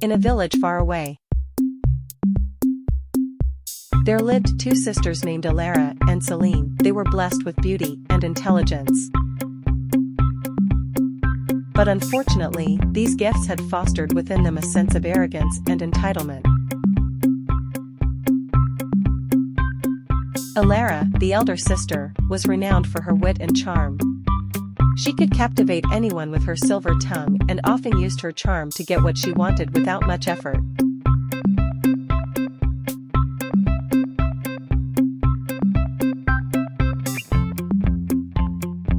in a village far away, there lived two sisters named Alara and Celine. They were blessed with beauty and intelligence. But unfortunately, these gifts had fostered within them a sense of arrogance and entitlement. Alara, the elder sister, was renowned for her wit and charm. She could captivate anyone with her silver tongue and often used her charm to get what she wanted without much effort.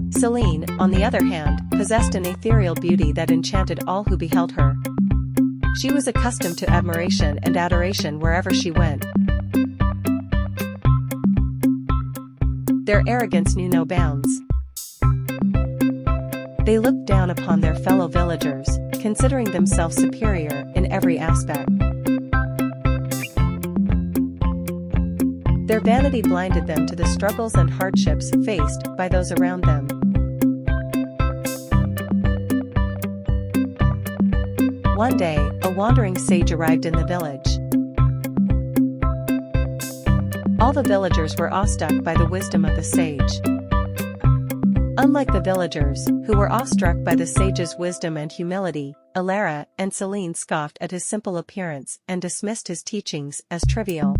Celine, on the other hand, possessed an ethereal beauty that enchanted all who beheld her. She was accustomed to admiration and adoration wherever she went. Their arrogance knew no bounds. They looked down upon their fellow villagers, considering themselves superior in every aspect. Their vanity blinded them to the struggles and hardships faced by those around them. One day, a wandering sage arrived in the village. All the villagers were awestruck by the wisdom of the sage. Unlike the villagers, who were awestruck by the sage's wisdom and humility, Alara and Celine scoffed at his simple appearance and dismissed his teachings as trivial.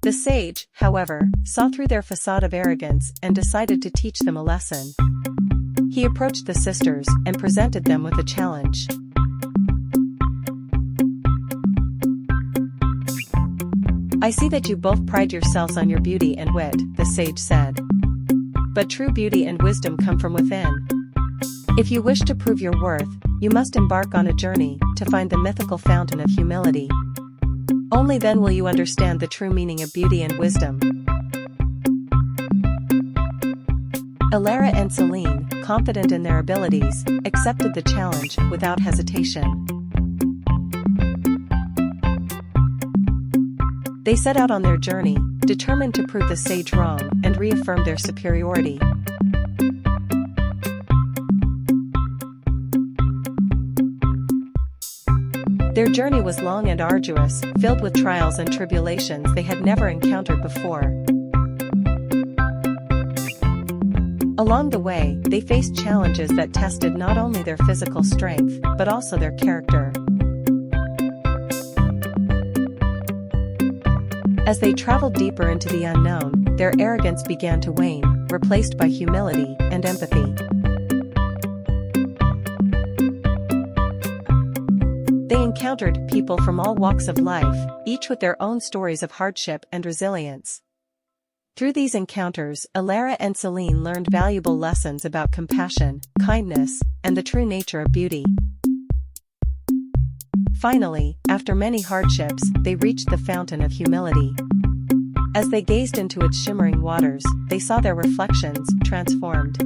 The sage, however, saw through their facade of arrogance and decided to teach them a lesson. He approached the sisters and presented them with a challenge. "I see that you both pride yourselves on your beauty and wit," the sage said. "But true beauty and wisdom come from within. If you wish to prove your worth, you must embark on a journey to find the mythical fountain of humility. Only then will you understand the true meaning of beauty and wisdom." Alara and Celine, confident in their abilities, accepted the challenge without hesitation. They set out on their journey, determined to prove the sage wrong and reaffirm their superiority. Their journey was long and arduous, filled with trials and tribulations they had never encountered before. Along the way, they faced challenges that tested not only their physical strength, but also their character. As they traveled deeper into the unknown, their arrogance began to wane, replaced by humility and empathy. They encountered people from all walks of life, each with their own stories of hardship and resilience. Through these encounters, Alara and Celine learned valuable lessons about compassion, kindness, and the true nature of beauty. Finally, after many hardships, they reached the fountain of humility. As they gazed into its shimmering waters, they saw their reflections transformed.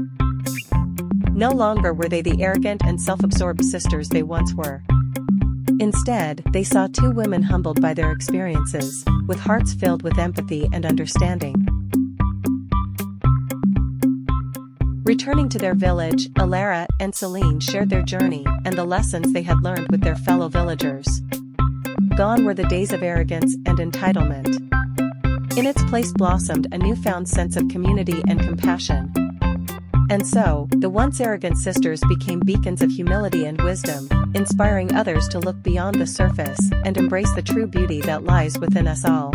No longer were they the arrogant and self-absorbed sisters they once were. Instead, they saw two women humbled by their experiences, with hearts filled with empathy and understanding. Returning to their village, Alara and Celine shared their journey and the lessons they had learned with their fellow villagers. Gone were the days of arrogance and entitlement. In its place blossomed a newfound sense of community and compassion. And so, the once arrogant sisters became beacons of humility and wisdom, inspiring others to look beyond the surface and embrace the true beauty that lies within us all.